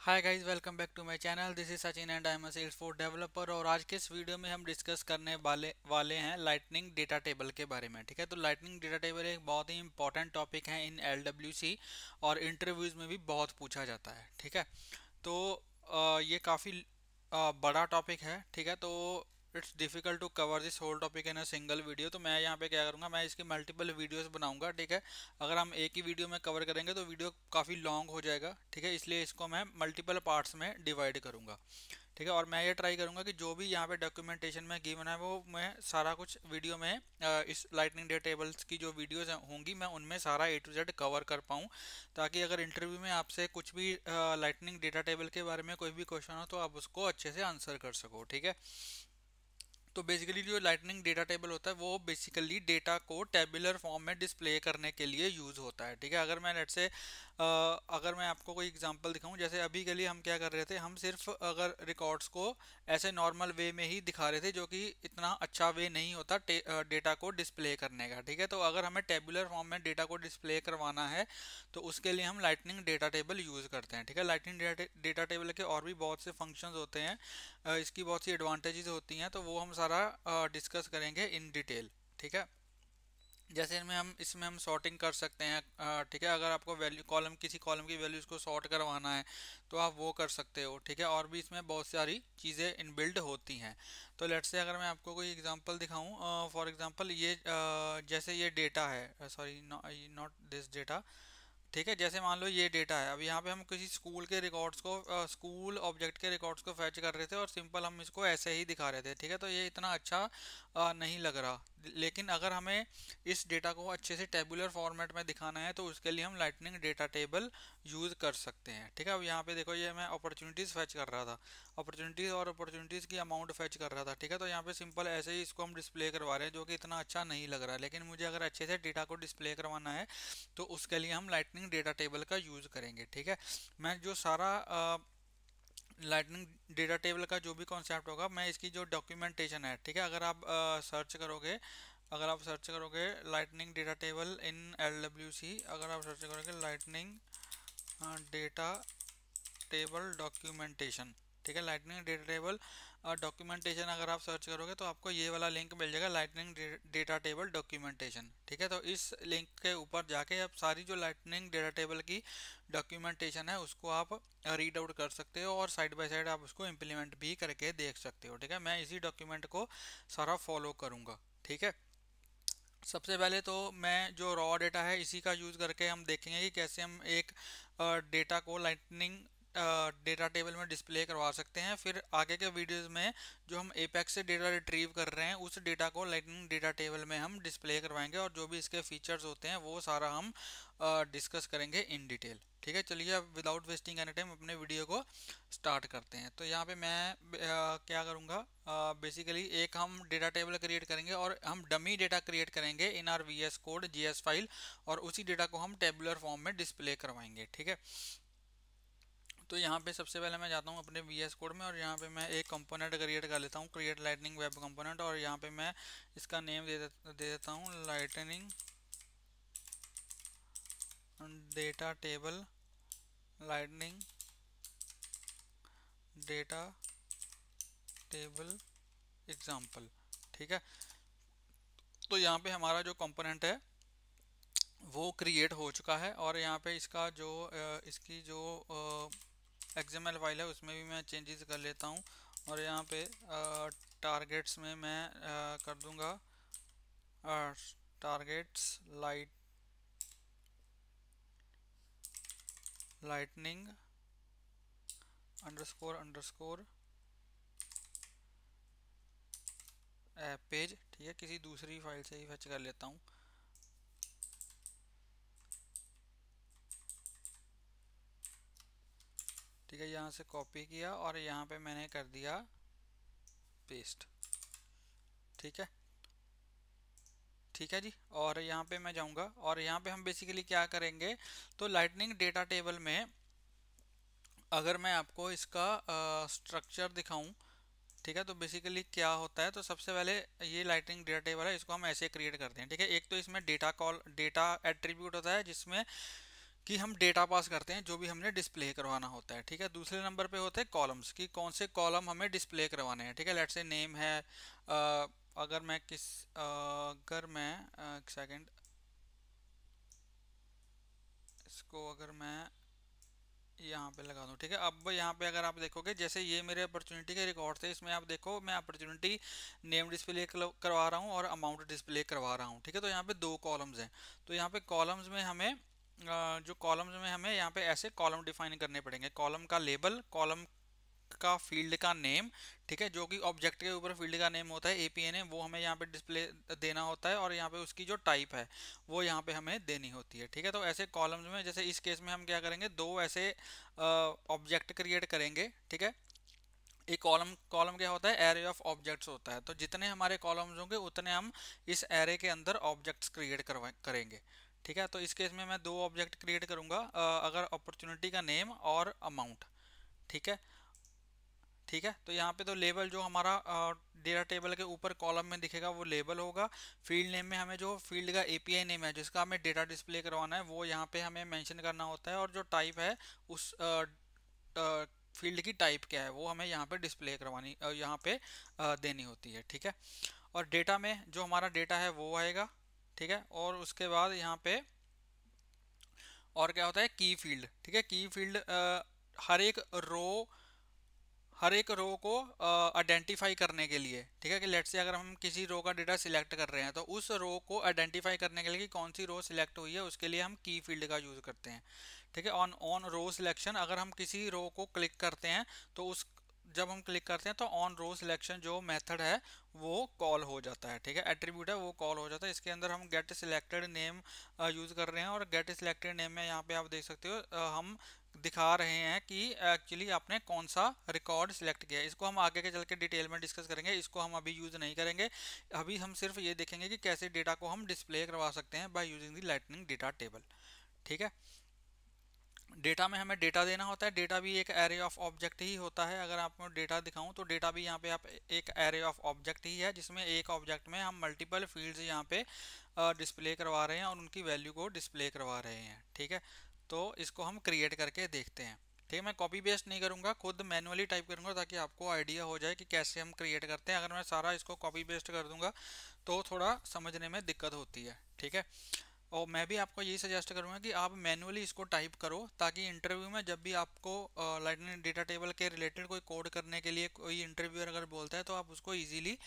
Hi guys, welcome back to my channel. This is Sachin and I am a Salesforce developer. और आज के इस video में हम डिस्कस करने वाले हैं लाइटनिंग डेटा टेबल के बारे में। ठीक है, तो लाइटनिंग डेटा टेबल एक बहुत ही इंपॉर्टेंट टॉपिक है इन एलडब्ल्यूसी और इंटरव्यूज में भी बहुत पूछा जाता है। ठीक है, तो ये काफ़ी बड़ा टॉपिक है। ठीक है, तो it's difficult to cover this whole topic in a single video. तो मैं यहाँ पे क्या करूँगा, मैं इसकी मल्टीपल वीडियोस बनाऊंगा। ठीक है, अगर हम एक ही वीडियो में कवर करेंगे तो वीडियो काफ़ी लॉन्ग हो जाएगा। ठीक है, इसलिए इसको मैं मल्टीपल पार्ट्स में डिवाइड करूँगा। ठीक है, और मैं ये ट्राई करूँगा कि जो भी यहाँ पे डॉक्यूमेंटेशन में गिवन है वो मैं सारा कुछ वीडियो में इस लाइटनिंग डे टेबल्स की जो वीडियोस होंगी मैं उनमें सारा ए टू जेड कवर कर पाऊँ, ताकि अगर इंटरव्यू में आपसे कुछ भी लाइटनिंग डेटा टेबल के बारे में कोई भी क्वेश्चन हो तो आप उसको अच्छे से आंसर कर सको। ठीक है, तो बेसिकली जो लाइटनिंग डेटा टेबल होता है वो बेसिकली डेटा को टेबुलर फॉर्म में डिस्प्ले करने के लिए यूज़ होता है। ठीक है, अगर मैं लेट से अगर मैं आपको कोई एग्जांपल दिखाऊं, जैसे अभी के लिए हम क्या कर रहे थे, हम सिर्फ अगर रिकॉर्ड्स को ऐसे नॉर्मल वे में ही दिखा रहे थे, जो कि इतना अच्छा वे नहीं होता डेटा को डिस्प्ले करने का। ठीक है, तो अगर हमें टेबुलर फॉर्म में डेटा को डिस्प्ले करवाना है तो उसके लिए हम लाइटनिंग डेटा टेबल यूज़ करते हैं। ठीक है, लाइटनिंग डेटा टेबल के और भी बहुत से फंक्शंस होते हैं, इसकी बहुत सी एडवांटेजेस होती हैं, तो वो हम सारा डिस्कस करेंगे इन डिटेल। ठीक है, जैसे इसमें हम सॉर्टिंग कर सकते हैं। ठीक है, अगर आपको वैल्यू कॉलम किसी कॉलम की वैल्यूज़ को सॉर्ट करवाना है तो आप वो कर सकते हो। ठीक है, और भी इसमें बहुत सारी चीज़ें इनबिल्ड होती हैं। तो लेट्स से अगर मैं आपको कोई एग्जांपल दिखाऊं, फॉर एग्जांपल ये जैसे ये डेटा है, सॉरी नॉट दिस डेटा। ठीक है, जैसे मान लो ये डेटा है। अब यहाँ पे हम किसी स्कूल के रिकॉर्ड्स को स्कूल ऑब्जेक्ट के रिकॉर्ड्स को फैच कर रहे थे और सिंपल हम इसको ऐसे ही दिखा रहे थे। ठीक है, तो ये इतना अच्छा नहीं लग रहा। लेकिन अगर हमें इस डेटा को अच्छे से टेबुलर फॉर्मेट में दिखाना है तो उसके लिए हम लाइटनिंग डेटा टेबल यूज़ कर सकते हैं। ठीक है, अब यहाँ पे देखो, ये मैं अपॉर्चुनिटीज़ फैच कर रहा था, अपॉर्चुनिटीज़ और अपॉर्चुनिटीज़ की अमाउंट फैच कर रहा था। ठीक है, तो यहाँ पे सिंपल ऐसे ही इसको हम डिस्प्ले करवा रहे हैं, जो कि इतना अच्छा नहीं लग रहा है। लेकिन मुझे अगर अच्छे से डेटा को डिस्प्ले करवाना है तो उसके लिए हम लाइटनिंग डेटा टेबल का यूज़ करेंगे। ठीक है, मैं जो सारा लाइटनिंग डेटा टेबल का जो भी कॉन्सेप्ट होगा, मैं इसकी जो डॉक्यूमेंटेशन है, ठीक है, अगर आप सर्च करोगे lightning data table in L अगर आप सर्च करोगे लाइटनिंग डेटा टेबल डॉक्यूमेंटेशन। ठीक है, लाइटनिंग डेटा टेबल डॉक्यूमेंटेशन अगर आप सर्च करोगे तो आपको ये वाला लिंक मिल जाएगा, लाइटनिंग डेटा टेबल डॉक्यूमेंटेशन। ठीक है, तो इस लिंक के ऊपर जाके आप सारी जो लाइटनिंग डेटा टेबल की डॉक्यूमेंटेशन है उसको आप रीड आउट कर सकते हो और साइड बाय साइड आप उसको इम्प्लीमेंट भी करके देख सकते हो। ठीक है, मैं इसी डॉक्यूमेंट को सारा फॉलो करूँगा। ठीक है, सबसे पहले तो मैं जो रॉ डेटा है इसी का यूज़ करके हम देखेंगे कि कैसे हम एक डेटा को लाइटनिंग डेटा टेबल में डिस्प्ले करवा सकते हैं। फिर आगे के वीडियोस में जो हम एपेक्स से डेटा रिट्रीव कर रहे हैं उस डेटा को लाइटनिंग डेटा टेबल में हम डिस्प्ले करवाएंगे, और जो भी इसके फीचर्स होते हैं वो सारा हम डिस्कस करेंगे इन डिटेल। ठीक है, चलिए अब विदाउट वेस्टिंग एनी टाइम अपने वीडियो को स्टार्ट करते हैं। तो यहाँ पे मैं क्या करूँगा, बेसिकली एक हम डेटा टेबल क्रिएट करेंगे और हम डमी डेटा क्रिएट करेंगे इन are V S code GS file, और उसी डेटा को हम टेबुलर फॉर्म में डिस्प्ले करवाएंगे। ठीक है, तो यहाँ पे सबसे पहले मैं जाता हूँ अपने वी एस कोड में और यहाँ पे मैं एक कंपोनेंट क्रिएट कर लेता हूँ, क्रिएट लाइटनिंग वेब कंपोनेंट, और यहाँ पे मैं इसका नेम दे देता हूँ lightning data table, lightning data table example. ठीक है, तो यहाँ पे हमारा जो कंपोनेंट है वो क्रिएट हो चुका है, और यहाँ पे इसकी जो एक्सएमएल फाइल है उसमें भी मैं चेंजेस कर लेता हूँ। और यहाँ पे टारगेट्स में मैं कर दूंगा targets lightning underscore underscore page. ठीक है, किसी दूसरी फाइल से ही फैच कर लेता हूँ। ठीक है, यहाँ से कॉपी किया और यहाँ पे मैंने कर दिया पेस्ट। ठीक है, ठीक है जी, और यहाँ पे मैं जाऊँगा और यहाँ पे हम बेसिकली क्या करेंगे, तो लाइटनिंग डेटा टेबल में अगर मैं आपको इसका स्ट्रक्चर दिखाऊं, ठीक है, तो बेसिकली क्या होता है, तो सबसे पहले ये लाइटनिंग डेटा टेबल है, इसको हम ऐसे क्रिएट करते हैं। ठीक है, एक तो इसमें डेटा एट्रीब्यूट होता है जिसमें कि हम डेटा पास करते हैं जो भी हमने डिस्प्ले करवाना होता है, ठीक है। दूसरे नंबर पे होते हैं कॉलम्स, कि कौन से कॉलम हमें डिस्प्ले करवाने हैं, ठीक है। लेट्स से नेम है, अगर मैं अगर मैं एक सेकेंड, इसको अगर मैं यहाँ पे लगा दूँ, ठीक है। अब यहाँ पे अगर आप देखोगे, जैसे ये मेरे अपॉर्चुनिटी के रिकॉर्ड थे, इसमें आप देखो मैं अपॉर्चुनिटी नेम डिस्प्ले करवा रहा हूँ और अमाउंट डिस्प्ले करवा रहा हूँ, ठीक है। तो यहाँ पे दो कॉलम्स हैं। तो यहाँ पे कॉलम्स में हमें जो कॉलम्स में हमें यहाँ पे ऐसे कॉलम डिफाइन करने पड़ेंगे। कॉलम का लेबल, कॉलम का फील्ड का नेम, ठीक है, जो कि ऑब्जेक्ट के ऊपर फील्ड का नेम होता है, एपीए नेम, वो हमें यहाँ पे डिस्प्ले देना होता है, और यहाँ पे उसकी जो टाइप है वो यहाँ पे हमें देनी होती है, ठीक है। तो ऐसे कॉलम्स में, जैसे इस केस में हम क्या करेंगे, दो ऐसे ऑब्जेक्ट क्रिएट करेंगे, ठीक है। एक कॉलम, कॉलम क्या होता है, एरे ऑफ ऑब्जेक्ट्स होता है। तो जितने हमारे कॉलम्स होंगे उतने हम इस एरे के अंदर ऑब्जेक्ट्स क्रिएट करेंगे, ठीक है। तो इस केस में मैं दो ऑब्जेक्ट क्रिएट करूंगा, अगर अपॉर्चुनिटी का नेम और अमाउंट, ठीक है। ठीक है, तो यहाँ पे तो लेबल जो हमारा डेटा टेबल के ऊपर कॉलम में दिखेगा वो लेबल होगा। फील्ड नेम में हमें जो फील्ड का एपीआई नेम है जिसका हमें डेटा डिस्प्ले करवाना है वो यहाँ पे हमें मेंशन करना होता है, और जो टाइप है उस फील्ड की टाइप क्या है वो हमें यहाँ पे डिस्प्ले करवानी, यहाँ पे देनी होती है, ठीक है। और डेटा में जो हमारा डेटा है वो आएगा, ठीक है। और उसके बाद यहाँ पे और क्या होता है, की फील्ड, ठीक है। की फील्ड हर एक रो को आइडेंटिफाई करने के लिए, ठीक है, कि लेट्स से अगर हम किसी रो का डेटा सिलेक्ट कर रहे हैं तो उस रो को आइडेंटिफाई करने के लिए कि कौन सी रो सिलेक्ट हुई है उसके लिए हम की फील्ड का यूज़ करते हैं, ठीक है। ऑन ऑन रो सिलेक्शन, अगर हम किसी रो को क्लिक करते हैं तो उस जब हम क्लिक करते हैं तो ऑन रो सिलेक्शन जो मेथड है वो कॉल हो जाता है, ठीक है। एट्रीब्यूट है वो कॉल हो जाता है। इसके अंदर हम गेट सिलेक्टेड नेम यूज़ कर रहे हैं, और गेट सिलेक्टेड नेम में यहाँ पे आप देख सकते हो हम दिखा रहे हैं कि एक्चुअली आपने कौन सा रिकॉर्ड सिलेक्ट किया है। इसको हम आगे के चल के डिटेल में डिस्कस करेंगे, इसको हम अभी यूज़ नहीं करेंगे। अभी हम सिर्फ ये देखेंगे कि कैसे डेटा को हम डिस्प्ले करवा सकते हैं by using the lightning data table, ठीक है। डेटा में हमें डेटा देना होता है। डेटा भी एक एरे ऑफ ऑब्जेक्ट ही होता है। अगर आपको डेटा दिखाऊं तो डेटा भी यहाँ पे आप एक एरे ऑफ ऑब्जेक्ट ही है, जिसमें एक ऑब्जेक्ट में हम मल्टीपल फील्ड्स यहाँ पे डिस्प्ले करवा रहे हैं और उनकी वैल्यू को डिस्प्ले करवा रहे हैं, ठीक है। तो इसको हम क्रिएट करके देखते हैं, ठीक है। मैं कॉपी पेस्ट नहीं करूँगा, खुद मैनुअली टाइप करूँगा ताकि आपको आइडिया हो जाए कि कैसे हम क्रिएट करते हैं। अगर मैं सारा इसको कॉपी पेस्ट कर दूंगा तो थोड़ा समझने में दिक्कत होती है, ठीक है। और मैं भी आपको यही सजेस्ट करूंगा कि आप मैनुअली इसको टाइप करो, ताकि इंटरव्यू में जब भी आपको लाइटनिंग डेटा टेबल के रिलेटेड कोई कोड करने के लिए कोई इंटरव्यूअर अगर बोलता है तो आप उसको इजीली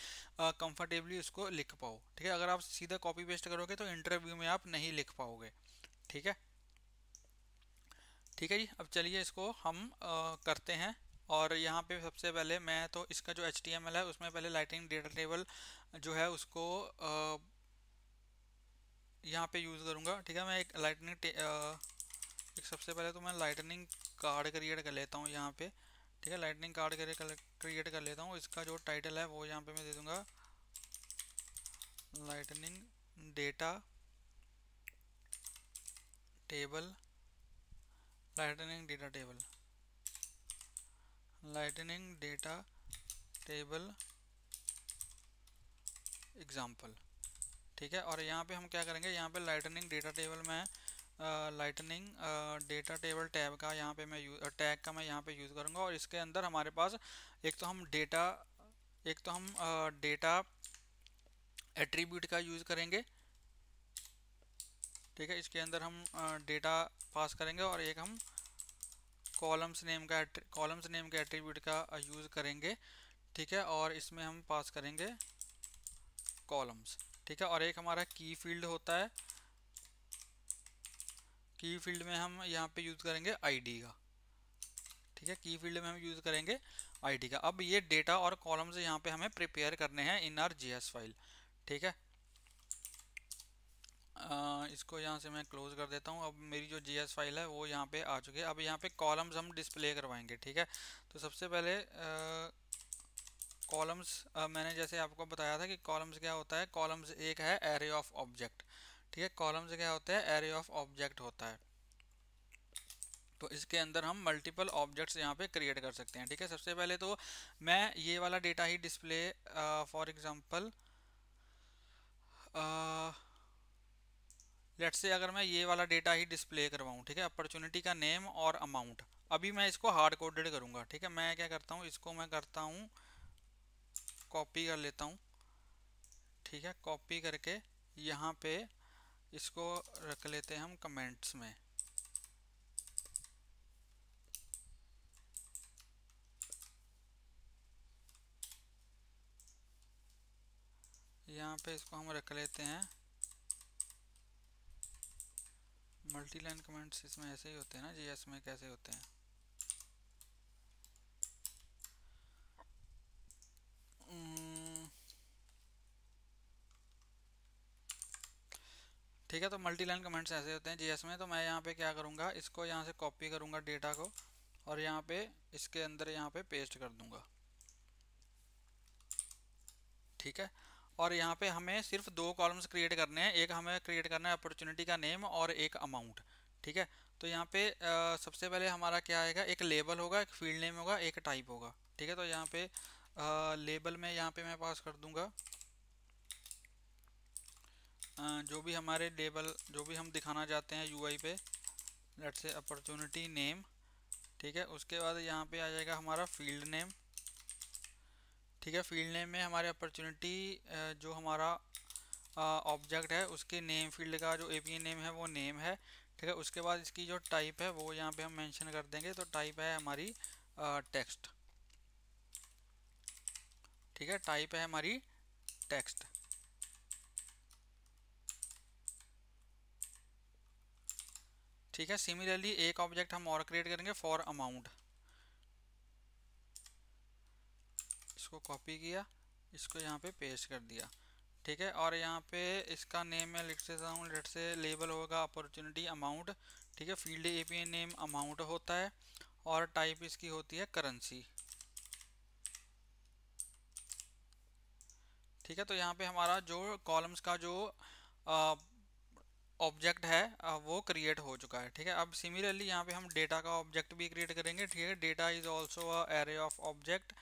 कंफर्टेबली उसको लिख पाओ, ठीक है। अगर आप सीधा कॉपी पेस्ट करोगे तो इंटरव्यू में आप नहीं लिख पाओगे, ठीक है। ठीक है जी, अब चलिए इसको हम करते हैं। और यहाँ पे सबसे पहले मैं तो इसका जो HTML है उसमें पहले लाइटनिंग डेटा टेबल जो है उसको यहाँ पे यूज़ करूँगा, ठीक है। मैं एक लाइटनिंग एक सबसे पहले तो मैं लाइटनिंग कार्ड क्रिएट कर लेता हूँ यहाँ पे, ठीक है। लाइटनिंग कार्ड क्रिएट कर लेता हूँ। इसका जो टाइटल है वो यहाँ पे मैं दे दूँगा lightning data table, lightning data table, lightning data table example, ठीक है। और यहाँ पे हम क्या करेंगे, यहाँ पे लाइटनिंग डेटा टेबल में लाइटनिंग डेटा टेबल टैब का यहाँ पे मैं टैग का मैं यहाँ पे यूज़ करूँगा। और इसके अंदर हमारे पास एक तो हम डेटा एट्रीब्यूट का यूज़ करेंगे, ठीक है। इसके अंदर हम डेटा पास करेंगे, और एक हम कॉलम्स नेम का एट्रीब्यूट का यूज़ करेंगे, ठीक है। और इसमें हम पास करेंगे कॉलम्स, ठीक है। और एक हमारा की फील्ड होता है, की फील्ड में हम यहाँ पे यूज़ करेंगे आईडी का, ठीक है। की फील्ड में हम यूज़ करेंगे आईडी का। अब ये डेटा और कॉलम्स यहाँ पे हमें प्रिपेयर करने हैं इन आर जेएस फाइल, ठीक है। इसको यहाँ से मैं क्लोज कर देता हूँ। अब मेरी जो जेएस फाइल है वो यहाँ पे आ चुकी है। अब यहाँ पे कॉलम्स हम डिस्प्ले करवाएंगे, ठीक है। तो सबसे पहले कॉलम्स मैंने जैसे आपको बताया था कि कॉलम्स क्या होता है, कॉलम्स एक है एरे ऑफ ऑब्जेक्ट, ठीक है। कॉलम्स क्या होता है, एरे ऑफ ऑब्जेक्ट होता है। तो इसके अंदर हम मल्टीपल ऑब्जेक्ट्स यहाँ पे क्रिएट कर सकते हैं, ठीक है। सबसे पहले तो मैं ये वाला data he display for example let's say अगर मैं ये वाला डेटा ही डिस्प्ले करवाऊँ, ठीक है, अपॉर्चुनिटी का नेम और अमाउंट। अभी मैं इसको हार्ड कोडेड करूँगा, ठीक है। मैं क्या करता हूँ, इसको मैं करता हूँ कॉपी कर लेता हूँ, ठीक है। कॉपी करके यहाँ पे इसको रख लेते हैं हम कमेंट्स में। यहाँ पे इसको हम रख लेते हैं मल्टी लाइन कमेंट्स। इसमें ऐसे ही होते हैं ना, जीएस में कैसे होते हैं। ठीक है, तो मल्टी लाइन कमेंट्स ऐसे होते हैं जीएस में। तो मैं यहाँ पे क्या करूँगा, इसको यहाँ से कॉपी करूँगा डेटा को, और यहाँ पे इसके अंदर यहाँ पे पेस्ट कर दूँगा, ठीक है। और यहाँ पे हमें सिर्फ दो कॉलम्स क्रिएट करने हैं। एक हमें क्रिएट करना है अपॉर्चुनिटी का नेम और एक अमाउंट, ठीक है। तो यहाँ पे सबसे पहले हमारा क्या आएगा, एक लेबल होगा, एक फील्ड नेम होगा, एक टाइप होगा, ठीक है। तो यहाँ पे लेबल में यहाँ पे मैं पास कर दूंगा जो भी हमारे लेबल, जो भी हम दिखाना चाहते हैं यूआई पे, लेट्स से अपॉर्चुनिटी नेम, ठीक है। उसके बाद यहाँ पे आ जाएगा हमारा फील्ड नेम, ठीक है। फील्ड नेम में हमारे अपॉर्चुनिटी जो हमारा ऑब्जेक्ट है उसके नेम फील्ड का जो एपीआई नेम है वो नेम है, ठीक है। उसके बाद इसकी जो टाइप है वो यहाँ पे हम मेंशन कर देंगे। तो टाइप है हमारी टेक्स्ट, ठीक है। टाइप है हमारी टेक्स्ट, ठीक है। सिमिलरली एक ऑब्जेक्ट हम और क्रिएट करेंगे फॉर अमाउंट। इसको कॉपी किया, इसको यहाँ पे पेस्ट कर दिया, ठीक है। और यहाँ पे इसका नेम मैं लिख देता हूँ, लेट से लेबल होगा अपॉर्चुनिटी अमाउंट, ठीक है। फील्ड एपीआई नेम अमाउंट होता है और टाइप इसकी होती है करेंसी, ठीक है। तो यहाँ पे हमारा जो कॉलम्स का जो ऑब्जेक्ट है वो क्रिएट हो चुका है, ठीक है। अब सिमिलरली यहाँ पे हम डेटा का ऑब्जेक्ट भी क्रिएट करेंगे, ठीक है। Data is also a array of object,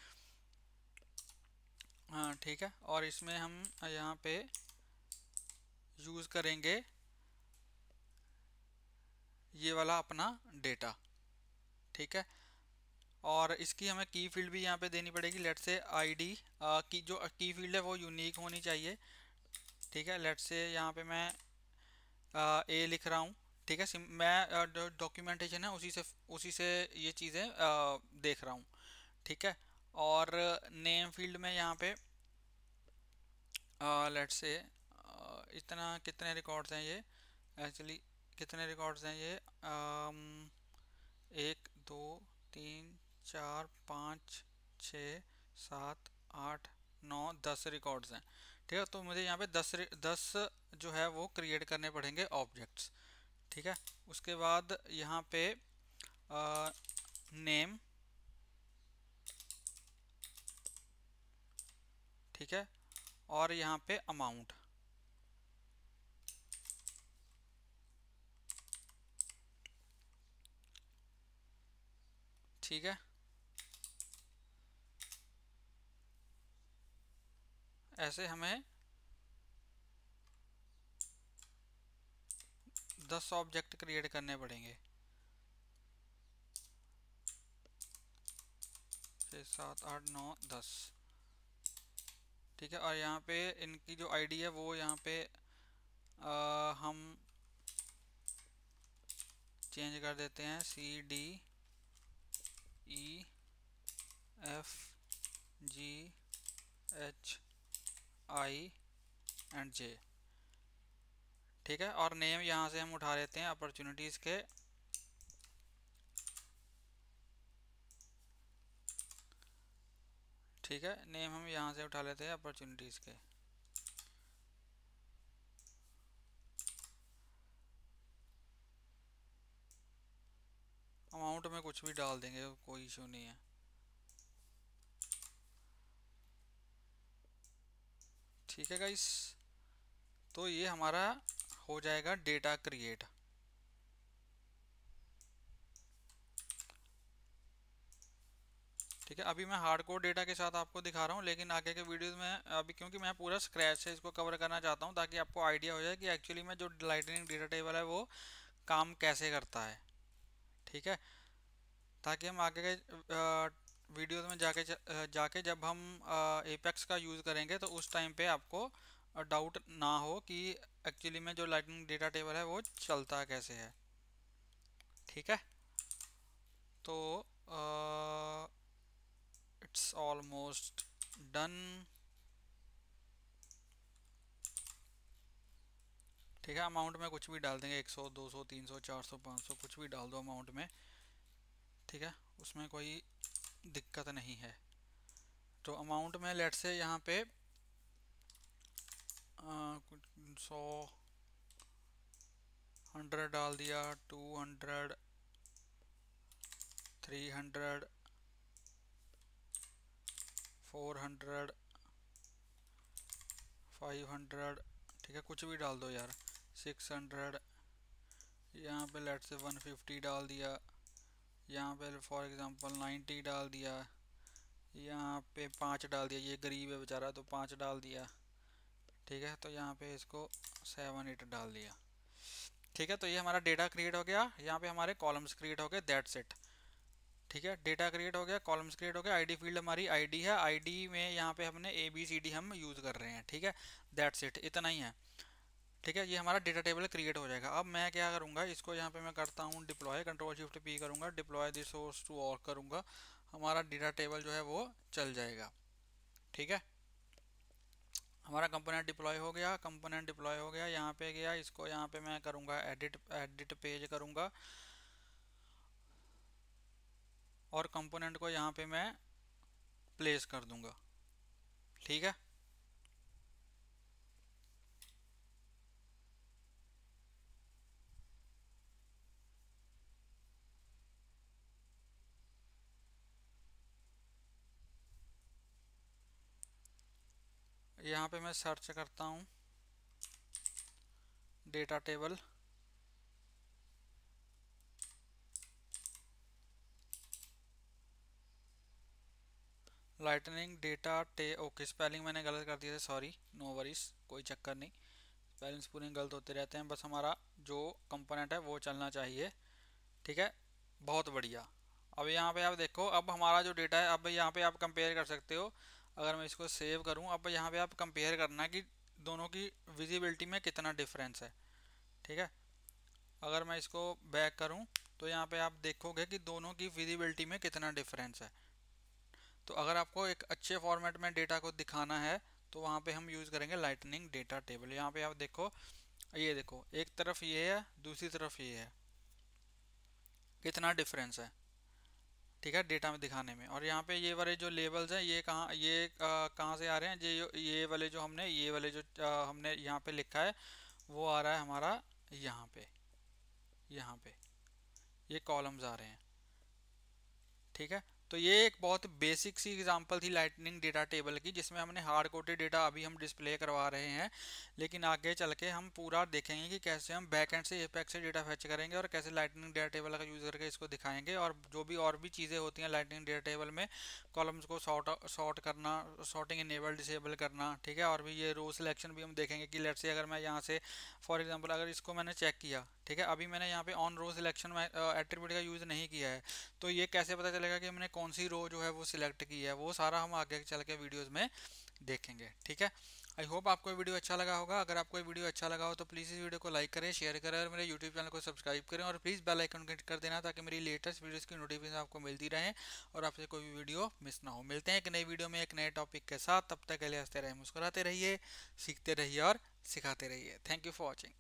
हाँ, ठीक है। और इसमें हम यहाँ पे यूज़ करेंगे ये वाला अपना डेटा, ठीक है। और इसकी हमें की फील्ड भी यहाँ पे देनी पड़ेगी। लेट से आईडी की जो की फील्ड है वो यूनिक होनी चाहिए, ठीक है। लेट से यहाँ पे मैं ए लिख रहा हूँ, ठीक है। मैं डॉक्यूमेंटेशन है उसी से ये चीज़ें देख रहा हूँ, ठीक है। और नेम फील्ड में यहाँ पे लेट से इतना कितने रिकॉर्ड्स हैं ये, एक्चुअली कितने रिकॉर्ड्स हैं ये, एक दो तीन चार पाँच छ सात आठ नौ 10 रिकॉर्ड्स हैं, ठीक है। तो मुझे यहाँ पे 10 जो है वो क्रिएट करने पड़ेंगे ऑब्जेक्ट्स, ठीक है। उसके बाद यहाँ पे नेम, ठीक है। और यहाँ पे अमाउंट, ठीक है। ऐसे हमें 10 ऑब्जेक्ट क्रिएट करने पड़ेंगे, 6 7 8 9 10, ठीक है। और यहाँ पे इनकी जो आईडी है वो यहाँ पे हम चेंज कर देते हैं C D E F G H I and J, ठीक है। और नेम यहाँ से हम उठा लेते हैं अपॉर्चुनिटीज़ के, ठीक है। नेम हम यहाँ से उठा लेते हैं अपॉर्चुनिटीज़ के, अमाउंट में कुछ भी डाल देंगे, कोई इशू नहीं है, ठीक है गाइस। तो ये हमारा हो जाएगा डेटा क्रिएट। ठीक है, अभी मैं हार्डकोर डेटा के साथ आपको दिखा रहा हूँ, लेकिन आगे के वीडियोस में अभी क्योंकि मैं पूरा स्क्रैच से इसको कवर करना चाहता हूँ ताकि आपको आइडिया हो जाए कि एक्चुअली में जो लाइटनिंग डेटा टेबल है वो काम कैसे करता है। ठीक है, ताकि हम आगे के वीडियोस में जाके जब हम एपेक्स का यूज़ करेंगे तो उस टाइम पे आपको डाउट ना हो कि एक्चुअली में जो लाइटनिंग डेटा टेबल है वो चलता कैसे है। ठीक है, तो इट्स ऑलमोस्ट डन। ठीक है, अमाउंट में कुछ भी डाल देंगे, 100 200 300 400 500 कुछ भी डाल दो अमाउंट में। ठीक है, उसमें कोई दिक्कत नहीं है। तो अमाउंट में लेट से यहाँ पे 100 100 डाल दिया, 200 300 400 500। ठीक है, कुछ भी डाल दो यार, 600। यहाँ पे लेट से 150 डाल दिया, यहाँ पे फॉर एग्जांपल 90 डाल दिया, यहाँ पे 5 डाल दिया, ये गरीब है बेचारा तो 5 डाल दिया। ठीक है, तो यहाँ पे इसको 7 8 डाल दिया। ठीक है, तो ये हमारा डेटा क्रिएट हो गया, यहाँ पे हमारे कॉलम्स क्रिएट हो गए, दैट्स इट। ठीक है, डेटा क्रिएट हो गया, कॉलम्स क्रिएट हो गया, आईडी फील्ड हमारी आईडी है, आईडी में यहाँ पे हमने ABCD हम यूज़ कर रहे हैं। ठीक है, दैट्स इट, इतना ही है। ठीक है, ये हमारा डेटा टेबल क्रिएट हो जाएगा। अब मैं क्या करूँगा, इसको यहाँ पे मैं करता हूँ डिप्लॉय, Ctrl+Shift+P करूँगा, deploy this source to all करूँगा, हमारा डेटा टेबल जो है वो चल जाएगा। ठीक है, हमारा कंपोनेंट डिप्लॉय हो गया, कंपोनेंट डिप्लॉय हो गया, यहाँ पे गया, इसको यहाँ पे मैं करूँगा एडिट पेज करूँगा और कंपोनेंट को यहाँ पे मैं प्लेस कर दूँगा। ठीक है, यहाँ पे मैं सर्च करता हूँ data table, lightning data okay, spelling मैंने गलत कर दिया था, सॉरी, नो वरीज, कोई चक्कर नहीं, स्पेलिंग पूरे गलत होते रहते हैं, बस हमारा जो कंपोनेंट है वो चलना चाहिए। ठीक है, बहुत बढ़िया। अब यहाँ पे आप देखो, अब हमारा जो डेटा है, अब यहाँ पे आप कंपेयर कर सकते हो। अगर मैं इसको सेव करूँ, अब यहाँ पे आप कंपेयर करना कि दोनों की विजिबिलिटी में कितना डिफरेंस है। ठीक है, अगर मैं इसको बैक करूँ तो यहाँ पे आप देखोगे कि दोनों की विजिबिलिटी में कितना डिफरेंस है। तो अगर आपको एक अच्छे फॉर्मेट में डेटा को दिखाना है तो वहाँ पे हम यूज़ करेंगे लाइटनिंग डेटा टेबल। यहाँ पे आप देखो, ये देखो, एक तरफ ये है, दूसरी तरफ ये है, कितना डिफरेंस है। ठीक है, डेटा में दिखाने में। और यहाँ पे ये वाले जो लेबल्स हैं ये कहाँ से आ रहे हैं, ये वाले जो हमने यहाँ पे लिखा है वो आ रहा है हमारा यहाँ पे ये कॉलम्स आ रहे हैं। ठीक है, तो ये एक बहुत बेसिक सी एग्जांपल थी लाइटनिंग डेटा टेबल की, जिसमें हमने हार्ड कोडेड डेटा अभी हम डिस्प्ले करवा रहे हैं, लेकिन आगे चल के हम पूरा देखेंगे कि कैसे हम बैकएंड से एपेक्स से डेटा फेच करेंगे और कैसे लाइटनिंग डेटा टेबल का यूज़ करके इसको दिखाएंगे। और जो भी और भी चीज़ें होती हैं लाइटनिंग डेटा टेबल में, कॉलम्स को सॉर्ट करना, सॉर्टिंग इनेबल डिसेबल करना। ठीक है, और भी ये रो सिलेक्शन भी हम देखेंगे कि लेट्स से अगर मैं यहाँ से फॉर एग्जाम्पल अगर इसको मैंने चेक किया, ठीक है, अभी मैंने यहाँ पे ऑन रो सिलेक्शन में एट्रीब्यूट का यूज़ नहीं किया है, तो ये कैसे पता चलेगा कि हमने कौन सी रो जो है वो सिलेक्ट की है, वो सारा हम आगे चल के वीडियोस में देखेंगे। ठीक है, आई होप आपको ये वीडियो अच्छा लगा होगा। अगर आपको ये वीडियो अच्छा लगा हो तो प्लीज़ इस वीडियो को लाइक करें, शेयर करें और मेरे यूट्यूब चैनल को सब्सक्राइब करें और प्लीज़ बेल आइकन क्लिक कर देना ताकि मेरी लेटेस्ट वीडियोस की नोटिफिकेशन आपको मिलती रहे और आपसे कोई भी वीडियो मिस ना हो। मिलते हैं एक नई वीडियो में एक नए टॉपिक के साथ, तब तक के लिए हंसते रहिए, मुस्कुराते रहिए, सीखते रहिए और सिखाते रहिए। Thank you for watching.